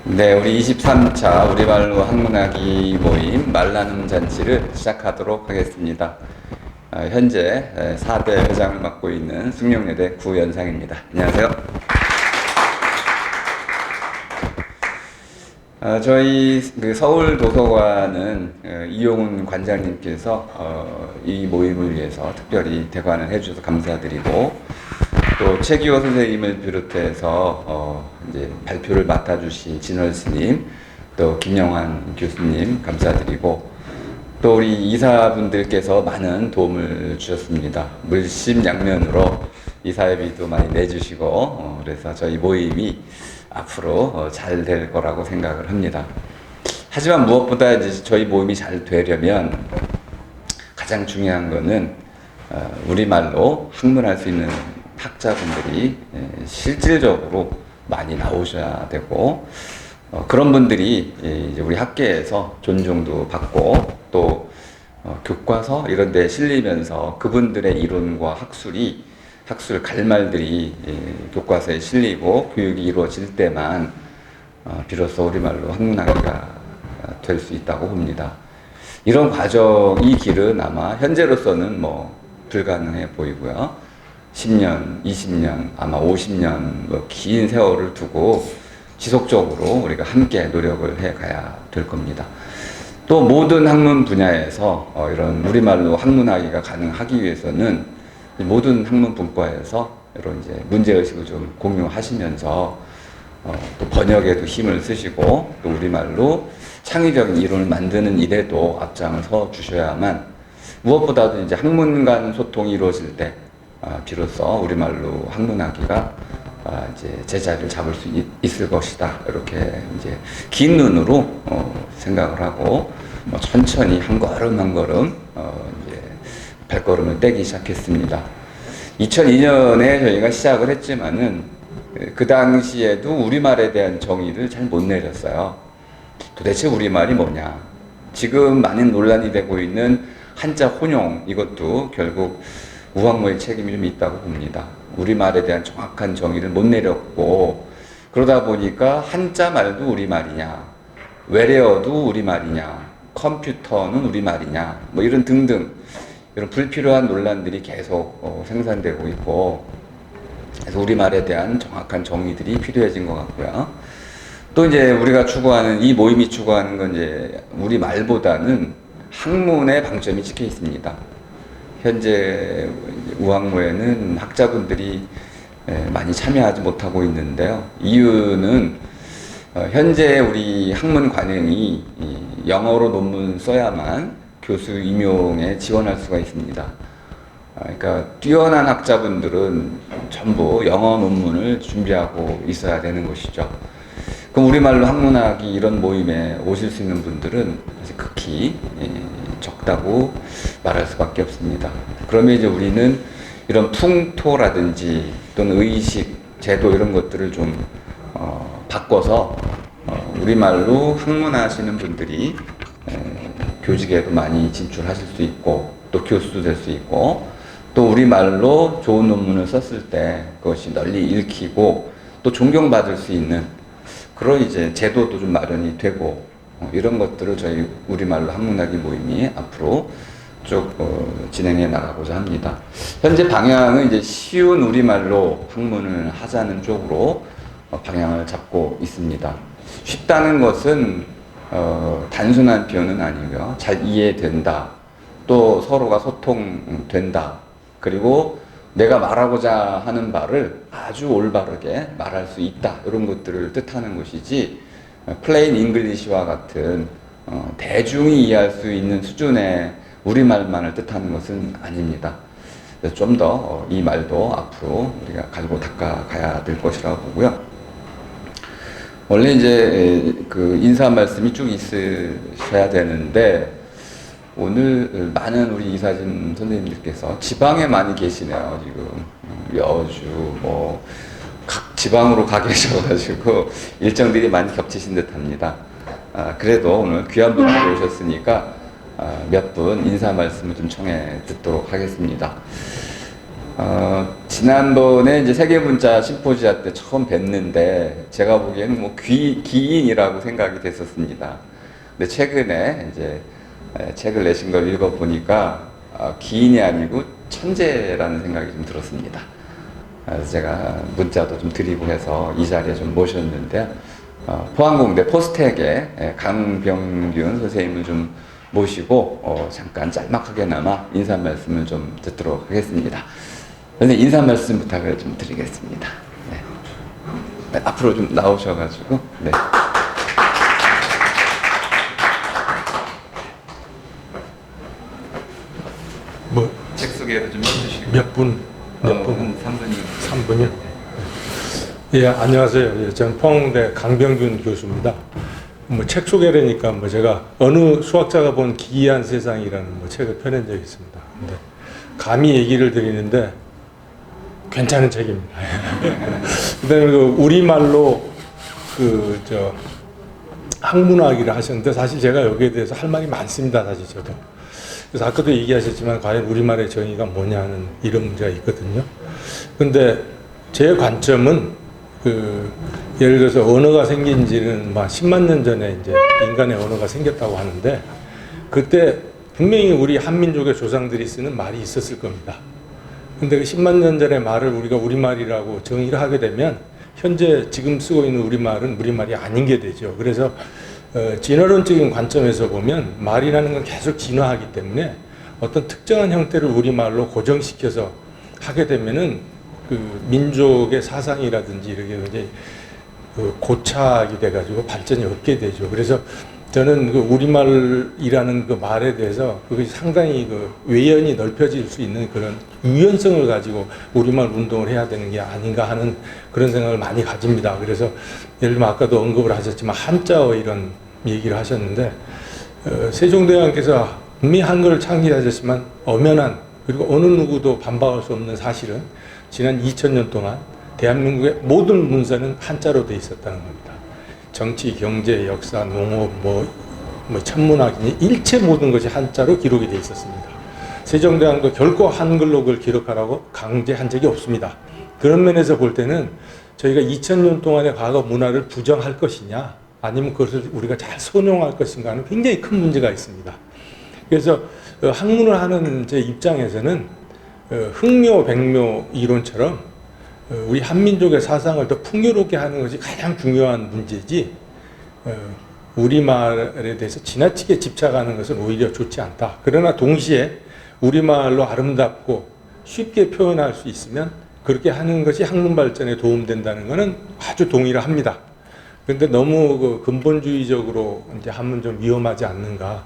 네, 우리 23차 우리말로 학문하기 모임 말나눔 잔치를 시작하도록 하겠습니다. 현재 4대 회장을 맡고 있는 숭룡여대 구연상입니다. 안녕하세요. 저희 서울도서관은 이용훈 관장님께서 이 모임을 위해서 특별히 대관을 해주셔서 감사드리고, 또 최기호 선생님을 비롯해서 이제 발표를 맡아주신 진월 스님, 또 김영환 교수님 감사드리고, 또 우리 이사분들께서 많은 도움을 주셨습니다. 물심양면으로 이사회비도 많이 내주시고, 그래서 저희 모임이 앞으로 잘 될 거라고 생각을 합니다. 하지만 무엇보다 이제 저희 모임이 잘 되려면 가장 중요한 거는 우리말로 학문할 수 있는 학자분들이 실질적으로 많이 나오셔야 되고, 그런 분들이 이제 우리 학계에서 존중도 받고, 또 교과서 이런 데 실리면서 그분들의 이론과 학술 갈말들이 교과서에 실리고 교육이 이루어질 때만 비로소 우리말로 학문하기가 될 수 있다고 봅니다. 이런 과정, 이 길은 아마 현재로서는 불가능해 보이고요. 10년, 20년, 아마 50년 긴 세월을 두고 지속적으로 우리가 함께 노력을 해 가야 될 겁니다. 또 모든 학문 분야에서 이런 우리말로 학문하기가 가능하기 위해서는 모든 학문 분과에서 이런 이제 문제의식을 좀 공유하시면서 또 번역에도 힘을 쓰시고, 또 우리말로 창의적인 이론을 만드는 일에도 앞장을 서 주셔야만, 무엇보다도 이제 학문 간 소통이 이루어질 때 비로소 우리말로 학문하기가 이제 제자리를 잡을 수 있을 것이다. 이렇게 이제 긴 눈으로 생각을 하고 천천히 한 걸음 한 걸음 이제 발걸음을 떼기 시작했습니다. 2002년에 저희가 시작을 했지만은 그 당시에도 우리말에 대한 정의를 잘 못 내렸어요. 도대체 우리말이 뭐냐? 지금 많은 논란이 되고 있는 한자 혼용, 이것도 결국 우학무의 책임이 좀 있다고 봅니다. 우리말에 대한 정확한 정의를 못 내렸고, 그러다 보니까 한자 말도 우리말이냐, 외래어도 우리말이냐, 컴퓨터는 우리말이냐, 이런 등등 이런 불필요한 논란들이 계속 생산되고 있고, 그래서 우리말에 대한 정확한 정의들이 필요해진 것 같고요. 또 이제 우리가 추구하는, 이 모임이 추구하는 건 이제 우리말보다는 학문의 방점이 찍혀 있습니다. 현재 우학무에는 학자분들이 많이 참여하지 못하고 있는데요. 이유는 현재 우리 학문 관행이 영어로 논문 써야만 교수 임용에 지원할 수가 있습니다. 그러니까 뛰어난 학자분들은 전부 영어 논문을 준비하고 있어야 되는 것이죠. 그럼 우리말로 학문하기 이런 모임에 오실 수 있는 분들은 극히 적다고 말할 수밖에 없습니다. 그러면 이제 우리는 이런 풍토라든지 또는 의식, 제도 이런 것들을 좀 바꿔서 우리말로 학문하시는 분들이 교직에도 많이 진출하실 수 있고, 또 교수도 될 수 있고, 또 우리말로 좋은 논문을 썼을 때 그것이 널리 읽히고 또 존경받을 수 있는 그런 이제 제도도 좀 마련이 되고, 이런 것들을 저희 우리말로 학문하기 모임이 앞으로 쭉 진행해 나가고자 합니다. 현재 방향은 이제 쉬운 우리말로 학문을 하자는 쪽으로 방향을 잡고 있습니다. 쉽다는 것은 단순한 표현은 아니고요. 잘 이해된다. 또 서로가 소통된다. 그리고 내가 말하고자 하는 바를 아주 올바르게 말할 수 있다. 이런 것들을 뜻하는 것이지, 플레인 잉글리시와 같은 대중이 이해할 수 있는 수준의 우리말만을 뜻하는 것은 아닙니다. 좀 더 이 말도 앞으로 우리가 갈고 닦아가야 될 것이라고 보고요. 원래 이제 그 인사 말씀이 쭉 있으셔야 되는데, 오늘 많은 우리 이사진 선생님들께서 지방에 많이 계시네요. 지금 여주 각 지방으로 가 계셔가지고 일정들이 많이 겹치신 듯합니다. 그래도 오늘 귀한 분들이 오셨으니까 몇 분 인사 말씀을 좀 청해 듣도록 하겠습니다. 지난번에 이제 세계문자 심포지아 때 처음 뵀는데 제가 보기에는 뭐 기인이라고 생각이 됐었습니다. 근데 최근에 이제 책을 내신 걸 읽어보니까 기인이 아니고 천재라는 생각이 좀 들었습니다. 그래서 제가 문자도 좀 드리고 해서 이 자리에 좀 모셨는데요. 포항공대 포스텍의 강병균 선생님을 좀 모시고 잠깐 짤막하게나마 인사 말씀을 좀 듣도록 하겠습니다. 선생님 인사 말씀 부탁을 좀 드리겠습니다. 네. 앞으로 좀 나오셔가지고 네. 뭐 책 소개를 좀 해주시고 몇 분? 한 3분이요. 3분이요? 예, 안녕하세요. 예, 저는 포항대 강병균 교수입니다. 뭐 책 소개라니까 뭐 제가 어느 수학자가 본 기이한 세상이라는 뭐 책을 펴낸 적이 있습니다. 근데 감히 얘기를 드리는데 괜찮은 책입니다. 그다음에 그 우리말로 학문학이라 하셨는데 사실 제가 여기에 대해서 할 말이 많습니다. 사실 저도. 그래서 아까도 얘기하셨지만 과연 우리말의 정의가 뭐냐는 이런 문제가 있거든요. 근데 제 관점은 예를 들어서 언어가 생긴 지는 막 10만 년 전에 이제 인간의 언어가 생겼다고 하는데 그때 분명히 우리 한민족의 조상들이 쓰는 말이 있었을 겁니다. 근데 그 10만 년 전의 말을 우리가 우리말이라고 정의를 하게 되면 현재 지금 쓰고 있는 우리말은 우리말이 아닌 게 되죠. 그래서 진화론적인 관점에서 보면 말이라는 건 계속 진화하기 때문에 어떤 특정한 형태를 우리말로 고정시켜서 하게 되면은 그 민족의 사상이라든지 이렇게 굉장히 고착이 돼가지고 발전이 없게 되죠. 그래서 저는 그 우리말이라는 그 말에 대해서 그것이 상당히 그 외연이 넓혀질 수 있는 그런 유연성을 가지고 우리말 운동을 해야 되는 게 아닌가 하는 그런 생각을 많이 가집니다. 그래서 예를 들면 아까도 언급을 하셨지만 한자어 이런 얘기를 하셨는데 세종대왕께서 분명히 한글을 창제하셨지만 엄연한 그리고 어느 누구도 반박할 수 없는 사실은 지난 2000년 동안 대한민국의 모든 문서는 한자로 돼 있었다는 겁니다. 정치, 경제, 역사, 농업, 천문학, 일체 모든 것이 한자로 기록이 돼 있었습니다. 세종대왕도 결코 한글로 그걸 기록하라고 강제한 적이 없습니다. 그런 면에서 볼 때는 저희가 2000년 동안의 과거 문화를 부정할 것이냐 아니면 그것을 우리가 잘 선용할 것인가 하는 굉장히 큰 문제가 있습니다. 그래서 학문을 하는 제 입장에서는 흥묘, 백묘 이론처럼 우리 한민족의 사상을 더 풍요롭게 하는 것이 가장 중요한 문제지 우리말에 대해서 지나치게 집착하는 것은 오히려 좋지 않다. 그러나 동시에 우리말로 아름답고 쉽게 표현할 수 있으면 그렇게 하는 것이 학문 발전에 도움된다는 것은 아주 동의를 합니다. 그런데 너무 근본주의적으로 이제 하면 좀 위험하지 않는가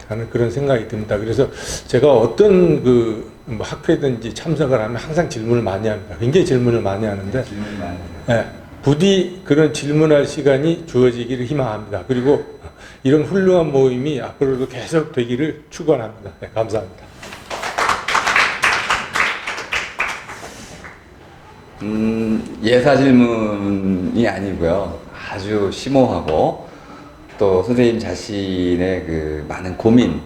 하는 그런 생각이 듭니다. 그래서 제가 어떤 뭐 학회든지 참석을 하면 항상 질문을 많이 합니다. 굉장히 질문을 많이 하는데 네, 부디 그런 질문할 시간이 주어지기를 희망합니다. 그리고 이런 훌륭한 모임이 앞으로도 계속 되기를 축원합니다. 네, 감사합니다. 예사 질문이 아니고요. 아주 심오하고 또 선생님 자신의 그 많은 고민을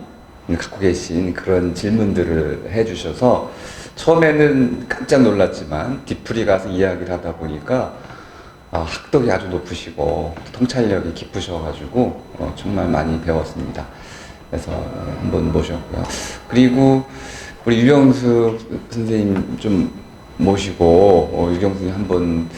갖고 계신 그런 질문들을 해주셔서 처음에는 깜짝 놀랐지만 뒤풀이 가서 이야기를 하다 보니까 학덕이 아주 높으시고 통찰력이 깊으셔가지고 정말 많이 배웠습니다. 그래서 한번 모셨고요. 그리고 우리 유경수 선생님 좀 모시고 유경수 선생님 한번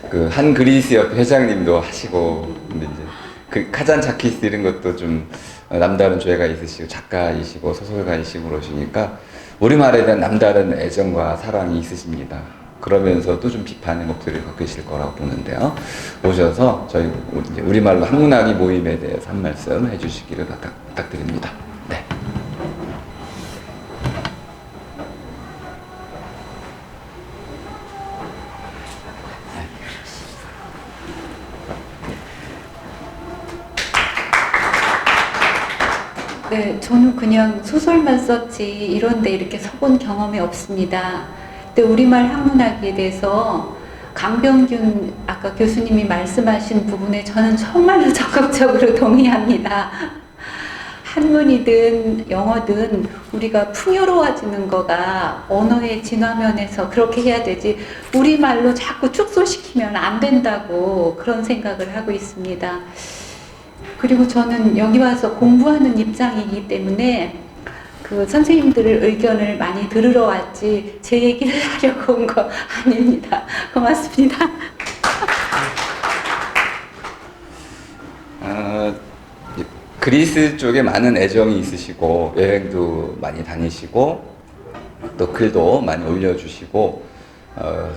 그 한 그리스 협회 회장님도 하시고 근데 이제 그 카잔차키스 이런 것도 좀 남다른 조예가 있으시고 작가이시고 소설가이시고 그러시니까 우리말에 대한 남다른 애정과 사랑이 있으십니다. 그러면서도 좀 비판의 목소리를 갖고 계실 거라고 보는데요. 오셔서 저희 우리말로 학문학이 모임에 대해서 한 말씀 해주시기를 부탁드립니다. 네. 네, 저는 그냥 소설만 썼지 이런데 이렇게 서본 경험이 없습니다. 근데 우리말 학문학에 대해서 강병균 아까 교수님이 말씀하신 부분에 저는 정말로 적극적으로 동의합니다. 한문이든 영어든 우리가 풍요로워지는 거가 언어의 진화면에서 그렇게 해야 되지 우리말로 자꾸 축소시키면 안 된다고 그런 생각을 하고 있습니다. 그리고 저는 여기 와서 공부하는 입장이기 때문에 그 선생님들의 의견을 많이 들으러 왔지 제 얘기를 하려고 온 거 아닙니다. 고맙습니다. 그리스 쪽에 많은 애정이 있으시고 여행도 많이 다니시고 또 글도 많이 올려주시고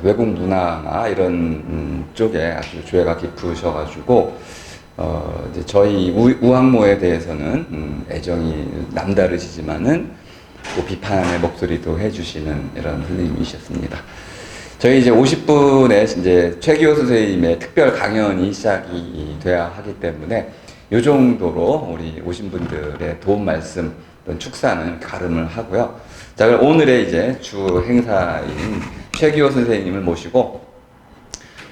외국 문화나 이런 쪽에 아주 조예가 깊으셔가지고 이제 저희 우학모에 대해서는 애정이 남다르시지만은 또 비판의 목소리도 해주시는 이런 선생님이셨습니다. 저희 이제 50분의 이제 최기호 선생님의 특별 강연이 시작이 돼야 하기 때문에 이 정도로 우리 오신 분들의 도움 말씀, 어떤 축사는 가름을 하고요. 자, 그럼 오늘의 이제 주 행사인 최기호 선생님을 모시고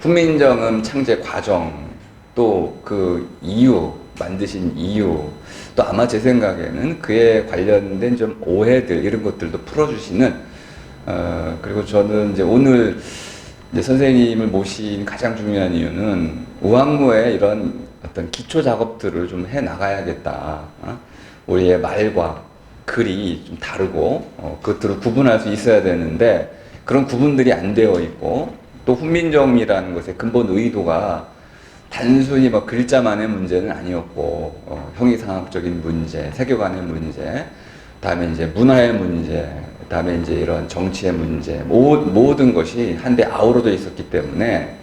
훈민정음 창제 과정 또 그 이유, 만드신 이유 또 아마 제 생각에는 그에 관련된 좀 오해들 이런 것들도 풀어주시는 그리고 저는 이제 오늘 이제 선생님을 모신 가장 중요한 이유는 우학무의 이런 어떤 기초 작업들을 좀 해 나가야겠다. 우리의 말과 글이 좀 다르고 그것들을 구분할 수 있어야 되는데 그런 구분들이 안 되어 있고 또 훈민정음이라는 것의 근본 의도가 단순히 뭐 글자만의 문제는 아니었고 형이상학적인 문제, 세계관의 문제, 다음에 이제 문화의 문제, 다음에 이제 이런 정치의 문제, 모든 것이 한데 아우러져 있었기 때문에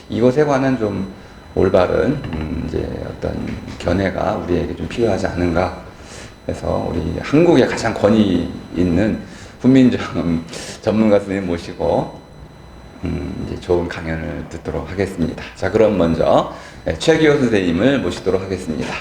이것에 관한 좀 올바른 이제 어떤 견해가 우리에게 좀 필요하지 않은가 해서 우리 한국에 가장 권위 있는 훈민정음 전문가 선생님 모시고 이제 좋은 강연을 듣도록 하겠습니다. 자, 그럼 먼저 최기호 선생님을 모시도록 하겠습니다.